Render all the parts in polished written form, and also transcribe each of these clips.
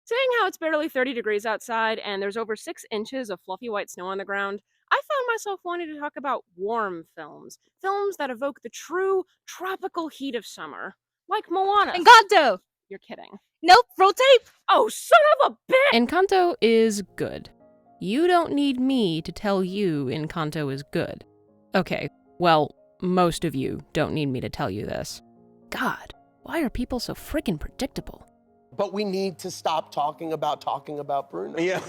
Seeing how it's barely 30 degrees outside and there's over 6 inches of fluffy white snow on the ground, I found myself wanting to talk about warm films. Films that evoke the true tropical heat of summer. Like Moana. Encanto! You're kidding. Nope, roll tape! Oh, son of a bitch! Encanto is good. You don't need me to tell you Encanto is good. Okay, well, most of you don't need me to tell you this. God, why are people so freaking predictable? But we need to stop talking about Bruno. Yeah.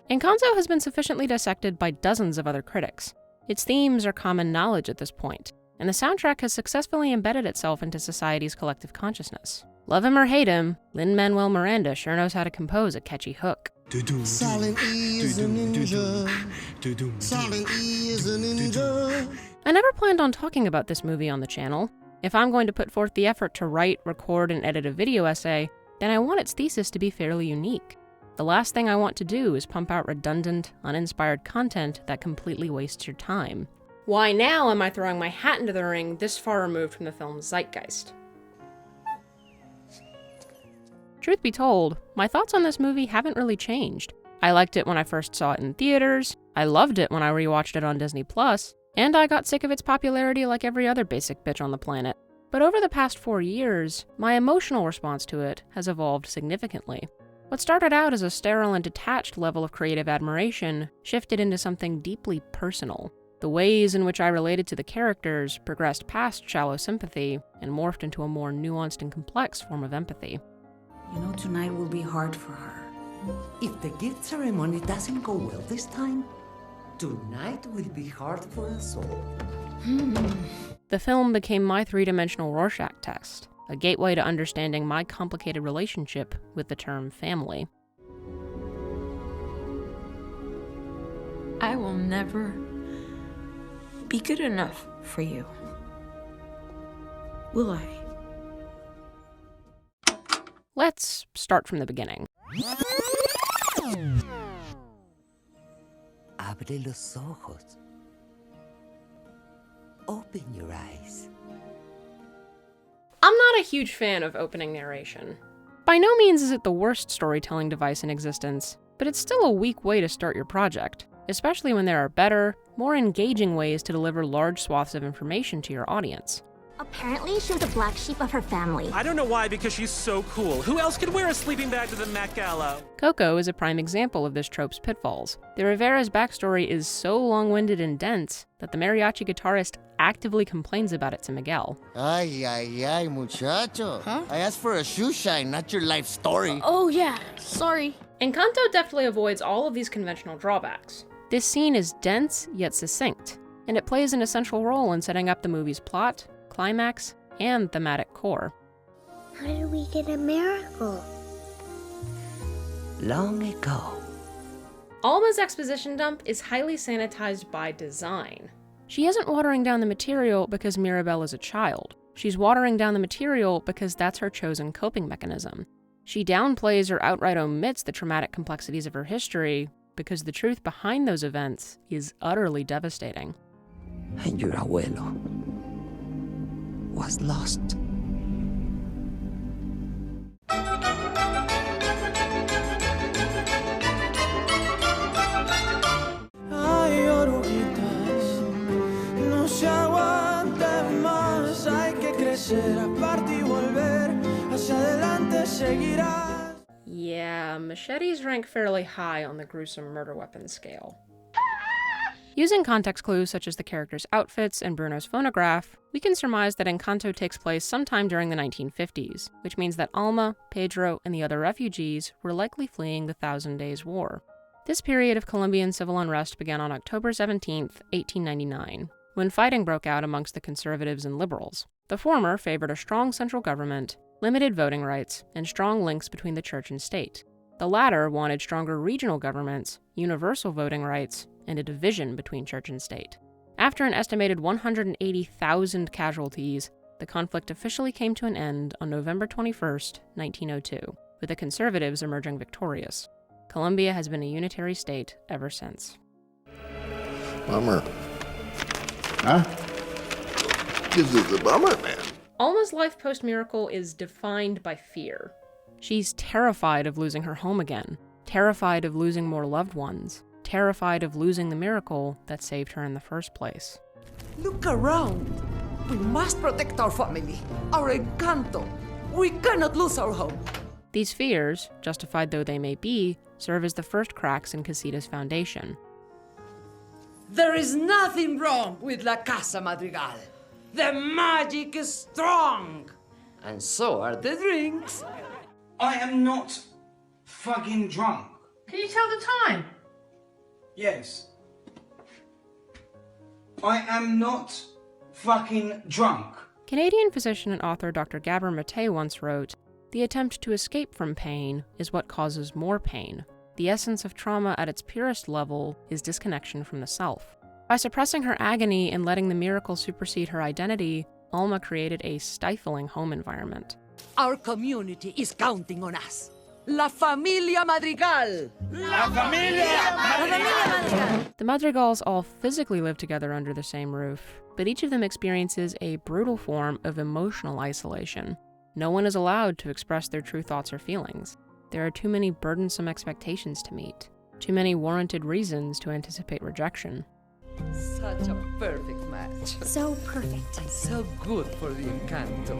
Encanto has been sufficiently dissected by dozens of other critics. Its themes are common knowledge at this point, and the soundtrack has successfully embedded itself into society's collective consciousness. Love him or hate him, Lin-Manuel Miranda sure knows how to compose a catchy hook. Silent E is a ninja. Silent E is a ninja. I never planned on talking about this movie on the channel. If I'm going to put forth the effort to write, record, and edit a video essay, then I want its thesis to be fairly unique. The last thing I want to do is pump out redundant, uninspired content that completely wastes your time. Why now am I throwing my hat into the ring this far removed from the film's zeitgeist? Truth be told, my thoughts on this movie haven't really changed. I liked it when I first saw it in theaters, I loved it when I rewatched it on Disney+, and I got sick of its popularity like every other basic bitch on the planet. But over the past 4 years, my emotional response to it has evolved significantly. What started out as a sterile and detached level of creative admiration shifted into something deeply personal. The ways in which I related to the characters progressed past shallow sympathy and morphed into a more nuanced and complex form of empathy. You know, tonight will be hard for her. If the gift ceremony doesn't go well this time, tonight will be hard for us all. The film became my three-dimensional Rorschach test, a gateway to understanding my complicated relationship with the term family. I will never be good enough for you. Will I? Let's start from the beginning. Abre los ojos. Open your eyes. I'm not a huge fan of opening narration. By no means is it the worst storytelling device in existence, but it's still a weak way to start your project, especially when there are better, more engaging ways to deliver large swaths of information to your audience. Apparently, she was a black sheep of her family. I don't know why, because she's so cool. Who else could wear a sleeping bag to the Met Gala? Coco is a prime example of this trope's pitfalls. The Rivera's backstory is so long-winded and dense that the mariachi guitarist actively complains about it to Miguel. Ay, ay, ay, muchacho. Huh? I asked for a shoe shine, not your life story. Oh yeah, sorry. Encanto deftly avoids all of these conventional drawbacks. This scene is dense yet succinct, and it plays an essential role in setting up the movie's plot, climax, and thematic core. How did we get a miracle? Long ago. Alma's exposition dump is highly sanitized by design. She isn't watering down the material because Mirabel is a child. She's watering down the material because that's her chosen coping mechanism. She downplays or outright omits the traumatic complexities of her history because the truth behind those events is utterly devastating. And your abuelo was lost. Ay, oruguitas, no se aguanten más, hay que crecer, aparte y volver, hacia adelante seguirás. Yeah, machetes rank fairly high on the gruesome murder weapon scale. Using context clues such as the characters' outfits and Bruno's phonograph, we can surmise that Encanto takes place sometime during the 1950s, which means that Alma, Pedro, and the other refugees were likely fleeing the Thousand Days' War. This period of Colombian civil unrest began on October 17, 1899, when fighting broke out amongst the conservatives and liberals. The former favored a strong central government, limited voting rights, and strong links between the church and state. The latter wanted stronger regional governments, universal voting rights, and a division between church and state. After an estimated 180,000 casualties, the conflict officially came to an end on November 21, 1902, with the conservatives emerging victorious. Colombia has been a unitary state ever since. Bummer. Huh? This is a bummer, man. Alma's life post-miracle is defined by fear. She's terrified of losing her home again, terrified of losing more loved ones, terrified of losing the miracle that saved her in the first place. Look around. We must protect our family, our Encanto. We cannot lose our home. These fears, justified though they may be, serve as the first cracks in Casita's foundation. There is nothing wrong with La Casa Madrigal. The magic is strong. And so are the drinks. I am not fucking drunk. Can you tell the time? Yes. I am not fucking drunk. Canadian physician and author Dr. Gabor Mate once wrote, "The attempt to escape from pain is what causes more pain. The essence of trauma at its purest level is disconnection from the self." By suppressing her agony and letting the miracle supersede her identity, Alma created a stifling home environment. Our community is counting on us. La Familia Madrigal! La Familia Madrigal! The Madrigals all physically live together under the same roof, but each of them experiences a brutal form of emotional isolation. No one is allowed to express their true thoughts or feelings. There are too many burdensome expectations to meet, too many warranted reasons to anticipate rejection. Such a perfect match. So perfect. And so good for the Encanto.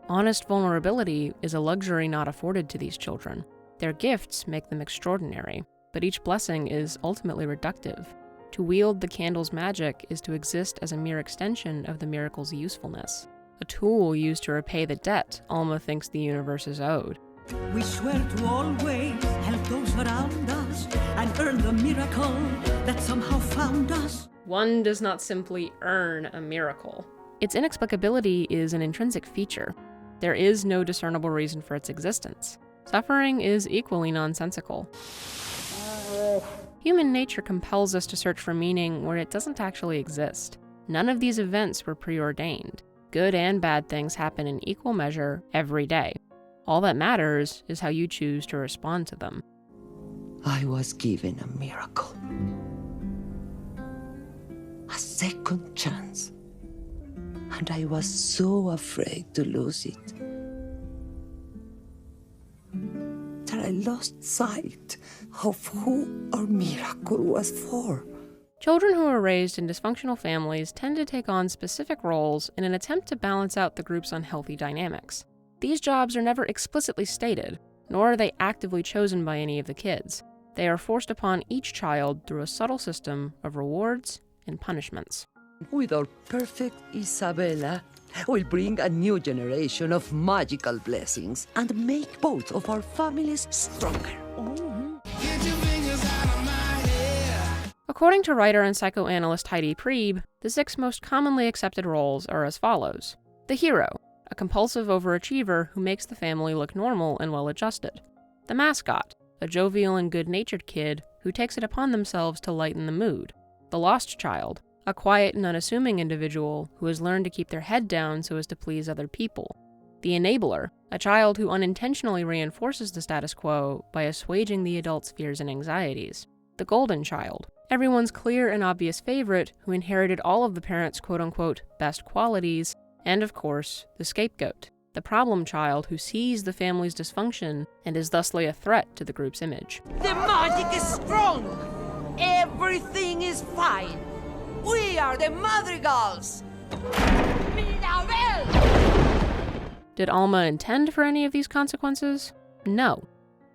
Honest vulnerability is a luxury not afforded to these children. Their gifts make them extraordinary, but each blessing is ultimately reductive. To wield the candle's magic is to exist as a mere extension of the miracle's usefulness, a tool used to repay the debt Alma thinks the universe is owed. We swear to always help those around us and earn the miracle that somehow found us. One does not simply earn a miracle. Its inexplicability is an intrinsic feature. There is no discernible reason for its existence. Suffering is equally nonsensical. Human nature compels us to search for meaning where it doesn't actually exist. None of these events were preordained. Good and bad things happen in equal measure every day. All that matters is how you choose to respond to them. I was given a miracle. A second chance. And I was so afraid to lose it that I lost sight of who our miracle was for. Children who are raised in dysfunctional families tend to take on specific roles in an attempt to balance out the group's unhealthy dynamics. These jobs are never explicitly stated, nor are they actively chosen by any of the kids. They are forced upon each child through a subtle system of rewards and punishments. With our perfect Isabella, we'll bring a new generation of magical blessings and make both of our families stronger. According to writer and psychoanalyst Heidi Priebe, the 6 most commonly accepted roles are as follows. The hero, a compulsive overachiever who makes the family look normal and well-adjusted. The mascot, a jovial and good-natured kid who takes it upon themselves to lighten the mood. The lost child, a quiet and unassuming individual who has learned to keep their head down so as to please other people. The enabler, a child who unintentionally reinforces the status quo by assuaging the adult's fears and anxieties. The golden child, everyone's clear and obvious favorite who inherited all of the parents' quote-unquote best qualities. And of course, the scapegoat, the problem child who sees the family's dysfunction and is thusly a threat to the group's image. The magic is strong! Everything is fine! We are the Madrigals! Did Alma intend for any of these consequences? No.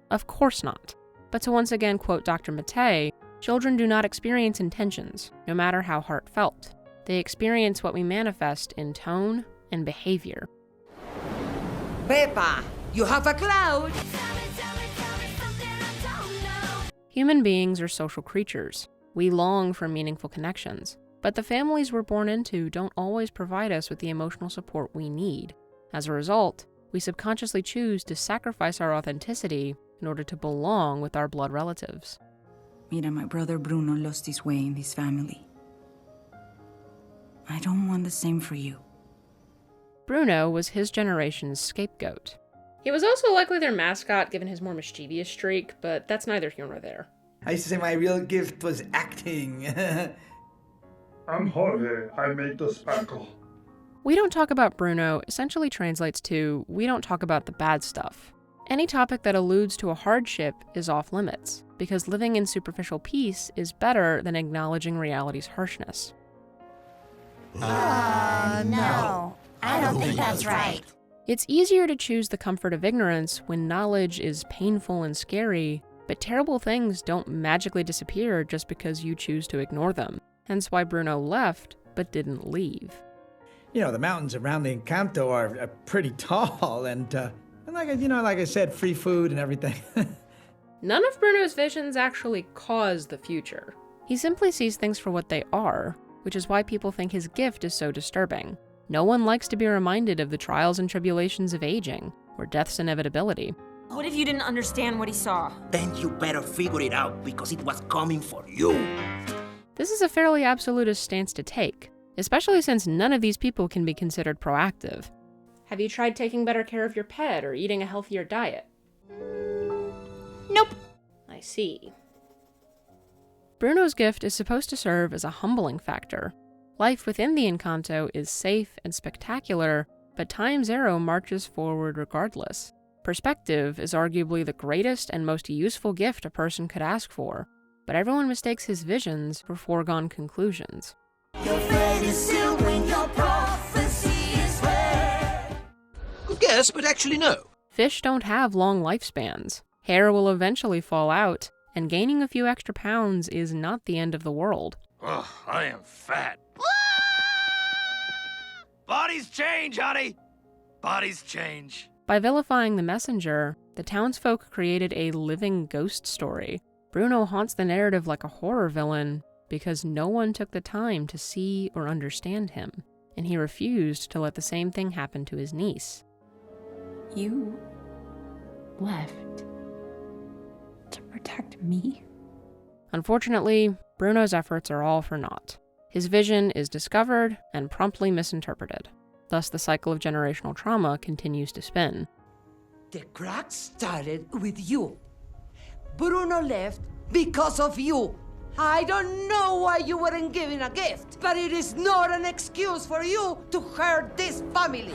Of course not. But to once again quote Dr. Mate, children do not experience intentions, no matter how heartfelt. They experience what we manifest in tone and behavior. Peppa, you have a cloud! Human beings are social creatures. We long for meaningful connections, but the families we're born into don't always provide us with the emotional support we need. As a result, we subconsciously choose to sacrifice our authenticity in order to belong with our blood relatives. Mira, my brother Bruno lost his way in this family. I don't want the same for you. Bruno was his generation's scapegoat. He was also likely their mascot given his more mischievous streak, but that's neither here nor there. I used to say my real gift was acting. I'm Jorge. I made the sparkle. We don't talk about Bruno essentially translates to we don't talk about the bad stuff. Any topic that alludes to a hardship is off limits, because living in superficial peace is better than acknowledging reality's harshness. No. I don't think that's right. It's easier to choose the comfort of ignorance when knowledge is painful and scary, but terrible things don't magically disappear just because you choose to ignore them. Hence why Bruno left, but didn't leave. You know, the mountains around the Encanto are pretty tall, and like I said, free food and everything. None of Bruno's visions actually cause the future. He simply sees things for what they are, which is why people think his gift is so disturbing. No one likes to be reminded of the trials and tribulations of aging, or death's inevitability. What if you didn't understand what he saw? Then you better figure it out, because it was coming for you. This is a fairly absolutist stance to take, especially since none of these people can be considered proactive. Have you tried taking better care of your pet or eating a healthier diet? Nope. I see. Bruno's gift is supposed to serve as a humbling factor. Life within the Encanto is safe and spectacular, but Time Zero marches forward regardless. Perspective is arguably the greatest and most useful gift a person could ask for, but everyone mistakes his visions for foregone conclusions. Your fate is sealed when your prophecy is read. Good guess, but actually no. Fish don't have long lifespans. Hair will eventually fall out, and gaining a few extra pounds is not the end of the world. Ugh, I am fat. Bodies change, honey. Bodies change. By vilifying the messenger, the townsfolk created a living ghost story. Bruno haunts the narrative like a horror villain because no one took the time to see or understand him, and he refused to let the same thing happen to his niece. You left to protect me? Unfortunately, Bruno's efforts are all for naught. His vision is discovered and promptly misinterpreted. Thus, the cycle of generational trauma continues to spin. The crack started with you. Bruno left because of you. I don't know why you weren't given a gift, but it is not an excuse for you to hurt this family.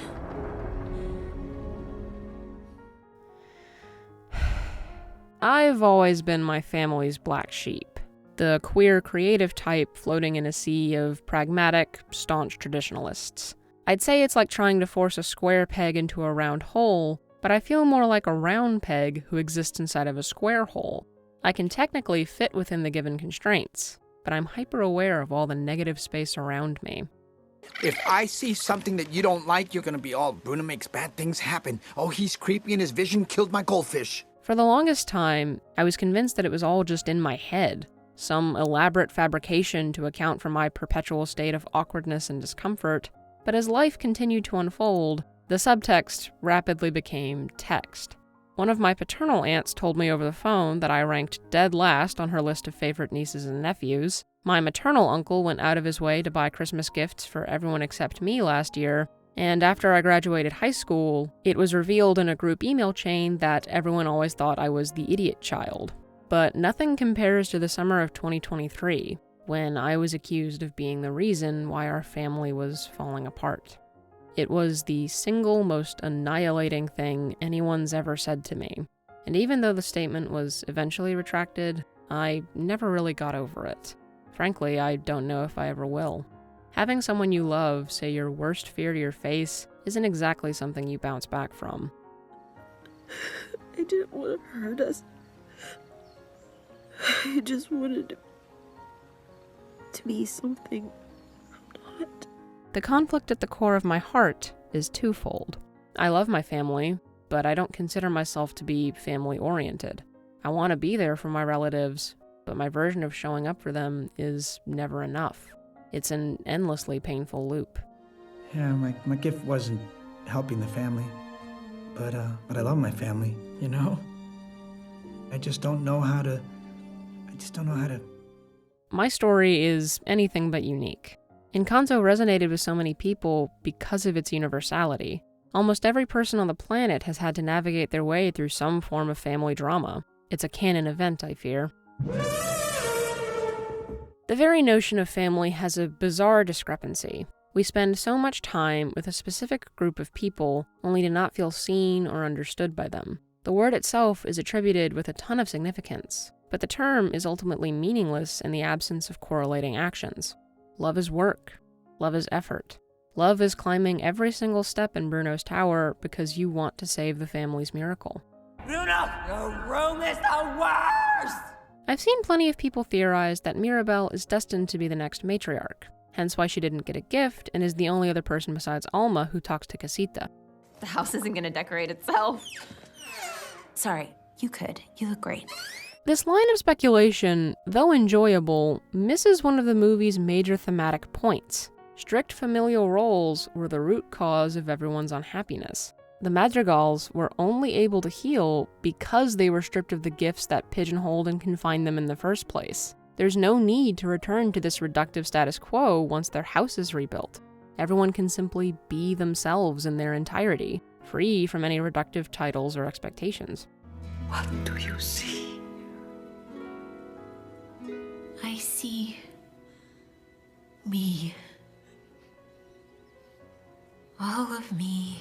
I've always been my family's black sheep. The queer creative type floating in a sea of pragmatic, staunch traditionalists. I'd say it's like trying to force a square peg into a round hole, but I feel more like a round peg who exists inside of a square hole. I can technically fit within the given constraints, but I'm hyper-aware of all the negative space around me. If I see something that you don't like, you're gonna be all, Bruno makes bad things happen. Oh, he's creepy and his vision killed my goldfish. For the longest time, I was convinced that it was all just in my head, some elaborate fabrication to account for my perpetual state of awkwardness and discomfort. But as life continued to unfold, the subtext rapidly became text. One of my paternal aunts told me over the phone that I ranked dead last on her list of favorite nieces and nephews. My maternal uncle went out of his way to buy Christmas gifts for everyone except me last year, and after I graduated high school, it was revealed in a group email chain that everyone always thought I was the idiot child. But nothing compares to the summer of 2023, when I was accused of being the reason why our family was falling apart. It was the single most annihilating thing anyone's ever said to me, and even though the statement was eventually retracted, I never really got over it. Frankly, I don't know if I ever will. Having someone you love say your worst fear to your face isn't exactly something you bounce back from. I didn't want to hurt us. I just wanted to be something I'm not. The conflict at the core of my heart is twofold. I love my family, but I don't consider myself to be family-oriented. I want to be there for my relatives, but my version of showing up for them is never enough. It's an endlessly painful loop. Yeah, my gift wasn't helping the family, but I love my family, you know? I just don't know how to... My story is anything but unique. Encanto resonated with so many people because of its universality. Almost every person on the planet has had to navigate their way through some form of family drama. It's a canon event, I fear. The very notion of family has a bizarre discrepancy. We spend so much time with a specific group of people only to not feel seen or understood by them. The word itself is attributed with a ton of significance, but the term is ultimately meaningless in the absence of correlating actions. Love is work. Love is effort. Love is climbing every single step in Bruno's tower because you want to save the family's miracle. Bruno, your room is the worst! I've seen plenty of people theorize that Mirabel is destined to be the next matriarch, hence why she didn't get a gift and is the only other person besides Alma who talks to Casita. The house isn't gonna decorate itself. Sorry, you could. You look great. This line of speculation, though enjoyable, misses one of the movie's major thematic points. Strict familial roles were the root cause of everyone's unhappiness. The Madrigals were only able to heal because they were stripped of the gifts that pigeonholed and confined them in the first place. There's no need to return to this reductive status quo once their house is rebuilt. Everyone can simply be themselves in their entirety, free from any reductive titles or expectations. What do you see? I see me. All of me.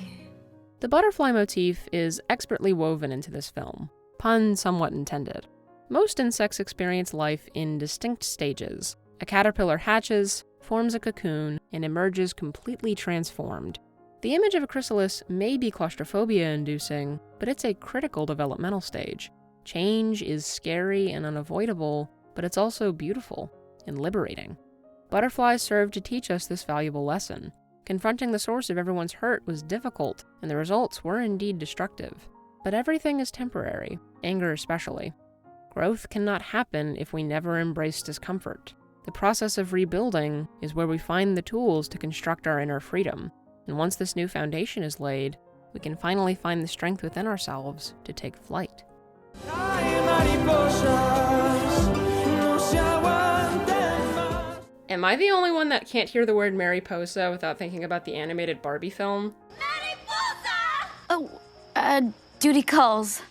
The butterfly motif is expertly woven into this film, pun somewhat intended. Most insects experience life in distinct stages. A caterpillar hatches, forms a cocoon, and emerges completely transformed. The image of a chrysalis may be claustrophobia-inducing, but it's a critical developmental stage. Change is scary and unavoidable, but it's also beautiful and liberating. Butterflies serve to teach us this valuable lesson. Confronting the source of everyone's hurt was difficult, and the results were indeed destructive. But everything is temporary, anger especially. Growth cannot happen if we never embrace discomfort. The process of rebuilding is where we find the tools to construct our inner freedom, and once this new foundation is laid, we can finally find the strength within ourselves to take flight. Am I the only one that can't hear the word Mariposa without thinking about the animated Barbie film? Duty calls.